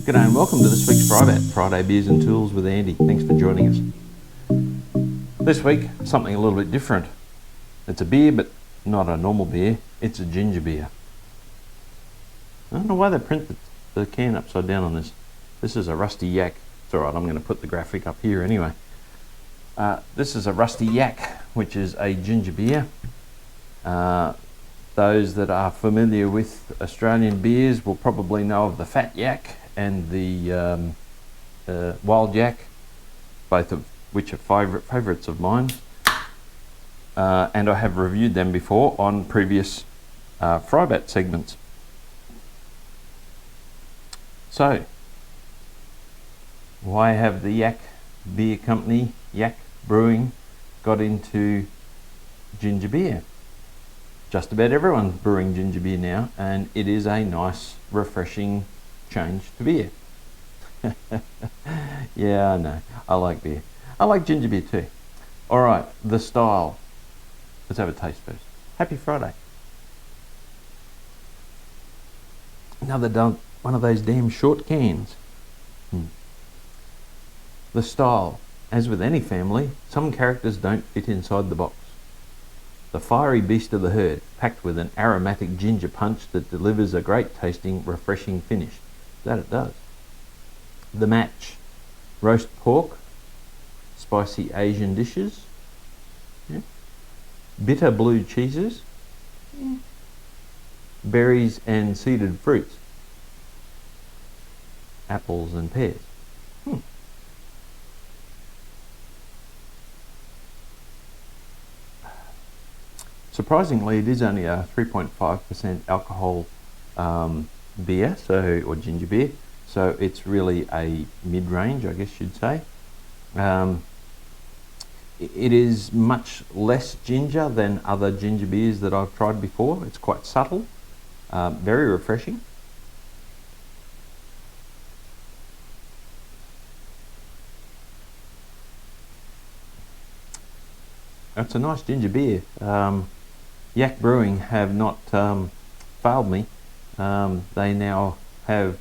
G'day and welcome to this week's FriBaT, Friday Beers and Tools with Andy. Thanks for joining us. This week, something a little bit different. It's a beer, but not a normal beer. It's a ginger beer. I don't know why they print the can upside down on this. This is a Rusty Yak. It's alright, I'm going to put the graphic up here anyway. This is a Rusty Yak, which is a ginger beer. Those that are familiar with Australian beers will probably know of the Fat Yak and the Wild Yak, both of which are favourites of mine. And I have reviewed them before on previous FriBaT segments. So, why have the Yak Beer Company, Yak Brewing, got into ginger beer? Just about everyone's brewing ginger beer now, and it is a nice, refreshing change to beer. Yeah, I know. I like beer. I like ginger beer too. All right, the style. Let's have a taste first. Happy Friday. Another one of those damn short cans. The style. As with any family, some characters don't fit inside the box. The fiery beast of the herd, packed with an aromatic ginger punch that delivers a great tasting, refreshing finish. That it does. The match. Roast pork, spicy Asian dishes, bitter blue cheeses, berries and seeded fruits, apples and pears. Surprisingly, it is only a 3.5% alcohol beer, or ginger beer, so it's really a mid-range, I guess you'd say. It is much less ginger than other ginger beers that I've tried before. It's quite subtle, very refreshing. It's a nice ginger beer. Yak Brewing have not failed me. They now have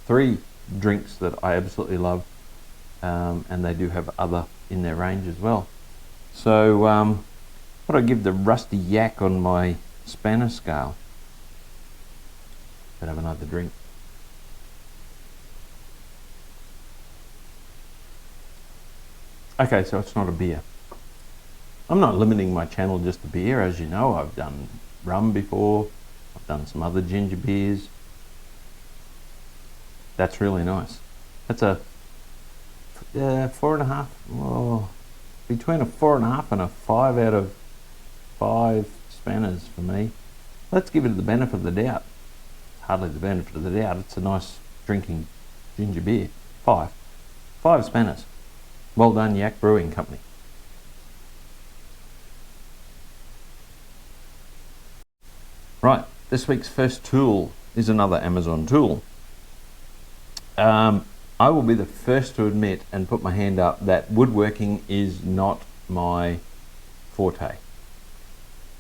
3 drinks that I absolutely love, and they do have other in their range as well. So what do I give the Rusty Yak on my Spanner scale? Let's have another drink. Okay, so it's not a beer. I'm not limiting my channel just to beer. As you know, I've done rum before. I've done some other ginger beers. That's really nice. That's a 4.5, well, between a 4.5 and a 5 out of 5 Spanners for me. Let's give it the benefit of the doubt. Hardly the benefit of the doubt. It's a nice drinking ginger beer. 5 Spanners. Well done, Yak Brewing Company. Right, this week's first tool is another Amazon tool. I will be the first to admit and put my hand up that woodworking is not my forte.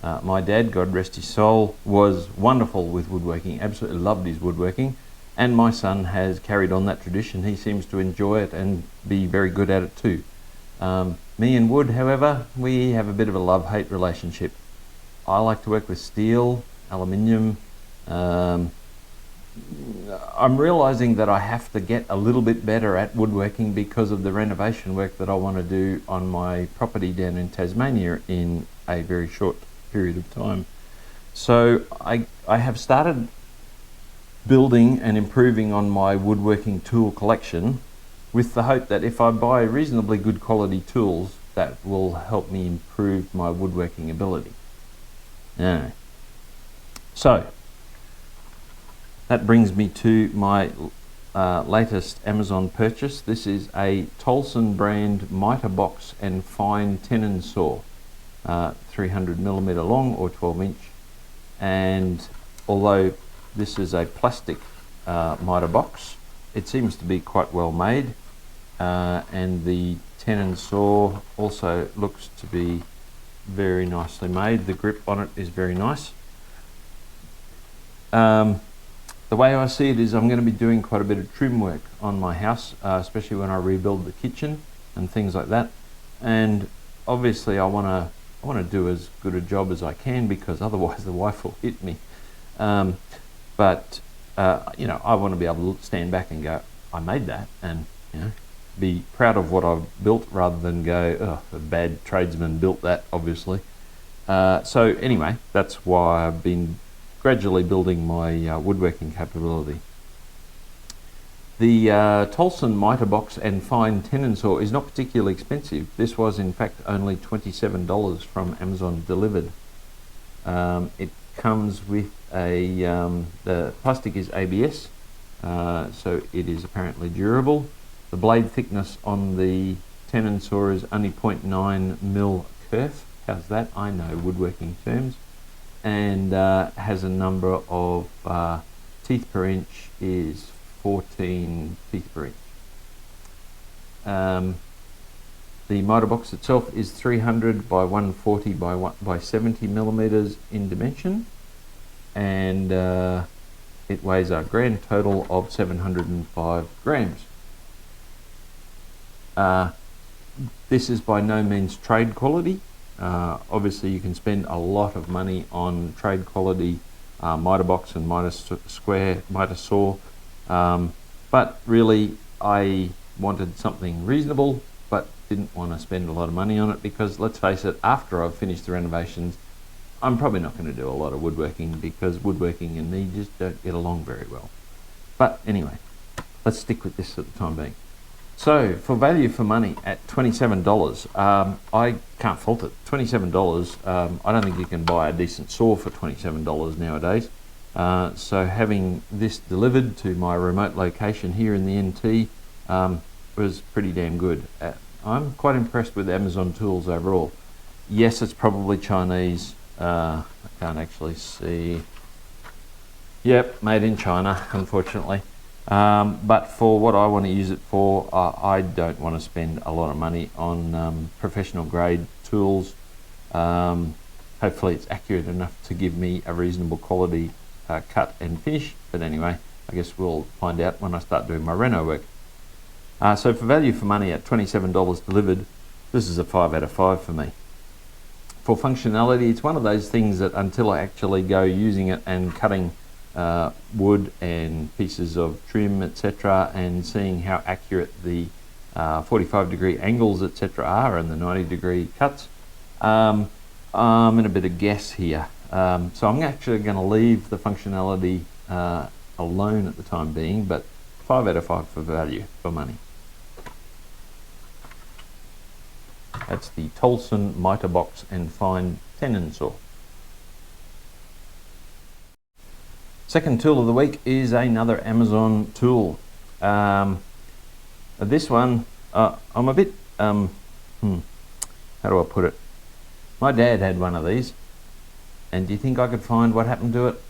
My dad, God rest his soul, was wonderful with woodworking, absolutely loved his woodworking, and my son has carried on that tradition. He seems to enjoy it and be very good at it too. Me and wood, however, we have a bit of a love-hate relationship. I like to work with steel, aluminium. I'm realizing that I have to get a little bit better at woodworking because of the renovation work that I want to do on my property down in Tasmania in a very short period of time. So I have started building and improving on my woodworking tool collection with the hope that if I buy reasonably good quality tools, that will help me improve my woodworking ability. Yeah. So, that brings me to my latest Amazon purchase. This is a Tolson brand Mitre box and fine tenon saw, 300mm long or 12-inch. And although this is a plastic Mitre box, it seems to be quite well made, and the tenon saw also looks to be very nicely made. The grip on it is very nice. the way I see it is I'm going to be doing quite a bit of trim work on my house, especially when I rebuild the kitchen and things like that. And obviously I want to do as good a job as I can, because otherwise the wife will hit me. But you know, I want to be able to stand back and go, I made that, and you know, be proud of what I've built, rather than go, oh, a bad tradesman built that, obviously. So anyway, that's why I've been gradually building my woodworking capability. The Tolson Mitre box and fine tenon saw is not particularly expensive. This was in fact only $27 from Amazon delivered. It comes with a, the plastic is ABS, so it is apparently durable. The blade thickness on the tenon saw is only 0.9 mil kerf. How's that? I know woodworking terms. And has a number of teeth per inch is 14 teeth per inch. The Mitre box itself is 300 by 140 by 70 millimeters in dimension, and it weighs a grand total of 705 grams. This is by no means trade quality. Obviously you can spend a lot of money on trade quality mitre box and mitre saw, but really I wanted something reasonable, but didn't want to spend a lot of money on it, because let's face it, after I've finished the renovations, I'm probably not going to do a lot of woodworking, because woodworking and me just don't get along very well. But anyway, let's stick with this at the time being. So for value for money at $27, I can't fault it. $27, I don't think you can buy a decent saw for $27 nowadays. So having this delivered to my remote location here in the NT was pretty damn good. I'm quite impressed with Amazon tools overall. Yes, it's probably Chinese. I can't actually see. Yep, made in China, unfortunately. But for what I want to use it for, I don't want to spend a lot of money on professional grade tools. Hopefully it's accurate enough to give me a reasonable quality cut and finish. But anyway, I guess we'll find out when I start doing my reno work. So for value for money at $27 delivered, this is a 5 out of 5 for me. For functionality, it's one of those things that until I actually go using it and cutting wood and pieces of trim, etc., and seeing how accurate the 45-degree angles, etc., are, and the 90-degree cuts, I'm in a bit of guess here. So I'm actually going to leave the functionality alone at the time being, but 5 out of 5 for value for money. That's the Tolson Mitre box and fine tenon saw. Second tool of the week is another Amazon tool. This one, I'm a bit, how do I put it? My dad had one of these, and do you think I could find what happened to it?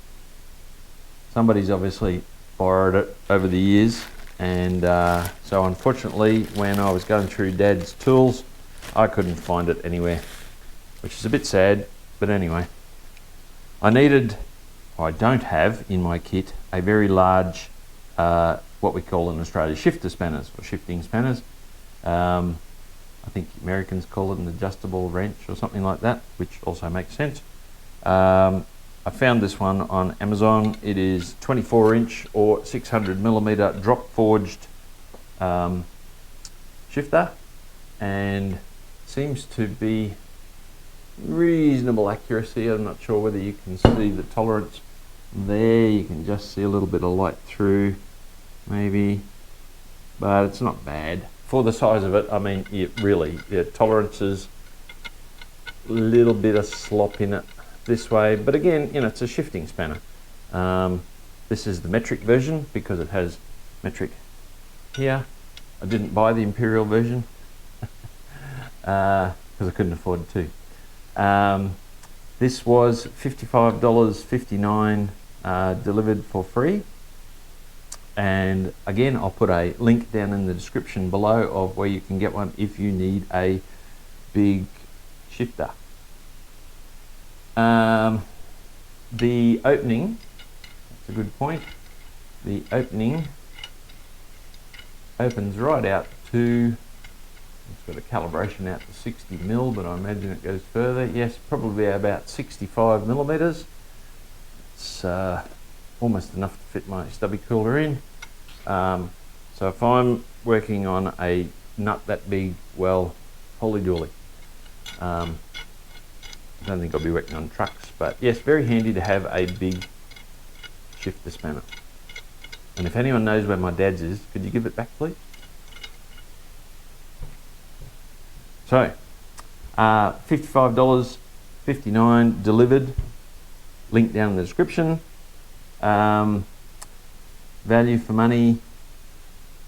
Somebody's obviously borrowed it over the years, and so unfortunately when I was going through Dad's tools, I couldn't find it anywhere, which is a bit sad. But anyway, I don't have in my kit a very large, what we call in Australia shifter spanners, or shifting spanners. I think Americans call it an adjustable wrench or something like that, which also makes sense. I found this one on Amazon. It is 24-inch or 600mm drop forged shifter, and seems to be reasonable accuracy. I'm not sure whether you can see the tolerance there. You can just see a little bit of light through, maybe, but it's not bad for the size of it. I mean, tolerances, a little bit of slop in it this way, but again, you know, it's a shifting spanner. This is the metric version because it has metric here. I didn't buy the Imperial version because I couldn't afford it to. This was $55.59 delivered for free, and again I'll put a link down in the description below of where you can get one if you need a big shifter. The opening, that's a good point. the opening opens right out to, it's got a calibration out to 60 mil, but I imagine it goes further. Yes, probably about 65 millimeters. It's almost enough to fit my stubby cooler in. So if I'm working on a nut that big, well, holy dooly. I don't think I'll be working on trucks, but yes, very handy to have a big shifter spanner. And if anyone knows where my dad's is, could you give it back, please? So, $55.59 delivered. Link down in the description. Value for money,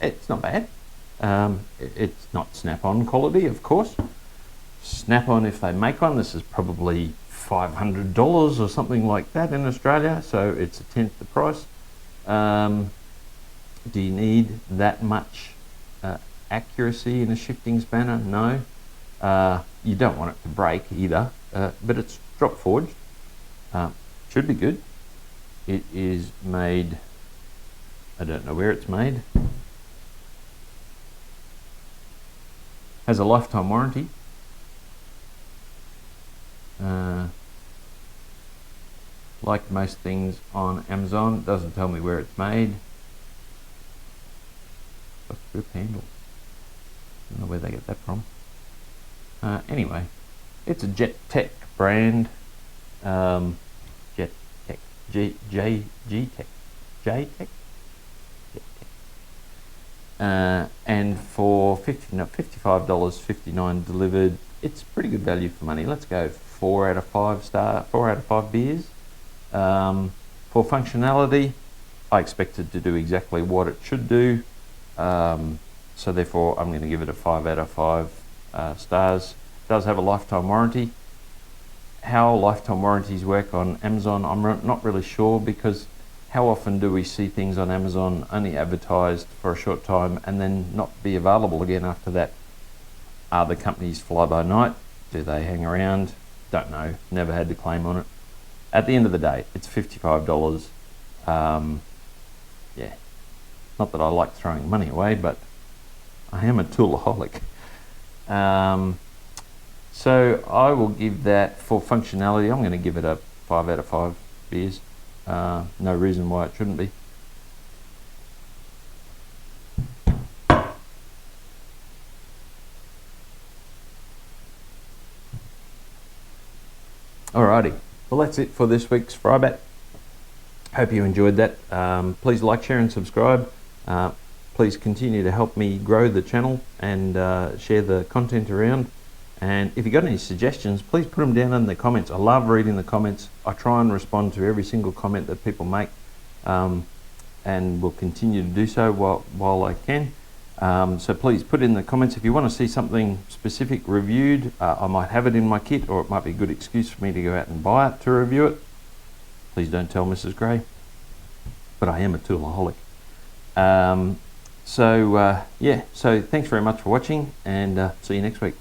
it's not bad. It's not Snap-on quality, of course. Snap-on, if they make one, this is probably $500 or something like that in Australia, so it's a tenth the price. Do you need that much accuracy in a shifting spanner? No. You don't want it to break either, but it's drop forged. Should be good. It is made, I don't know where it's made. Has a lifetime warranty. Like most things on Amazon, doesn't tell me where it's made. Got a grip handle. Don't know where they get that from. Anyway, it's a Jet Tech brand. Jet Tech, G-Tech, J-Tech. And for $55.59 delivered, it's pretty good value for money. Let's go 4 out of 5 beers. For functionality, I expect it to do exactly what it should do. So therefore, I'm going to give it a 5 out of 5 stars. It does have a lifetime warranty. How lifetime warranties work on Amazon, I'm not really sure, because how often do we see things on Amazon only advertised for a short time and then not be available again after that? Are the companies fly by night? Do they hang around? Don't know. Never had to claim on it. At the end of the day, it's $55. Yeah. Not that I like throwing money away, but I am a toolaholic. So I will give that, for functionality, I'm going to give it a 5 out of 5 beers. No reason why it shouldn't be. Alrighty, well that's it for this week's FriBaT. Hope you enjoyed that. Please like, share and subscribe. Please continue to help me grow the channel and share the content around. And if you've got any suggestions, please put them down in the comments. I love reading the comments. I try and respond to every single comment that people make, and will continue to do so while I can. So please put in the comments if you want to see something specific reviewed. I might have it in my kit, or it might be a good excuse for me to go out and buy it to review it. Please don't tell Mrs. Gray, but I am a toolaholic. Yeah, so thanks very much for watching, and see you next week.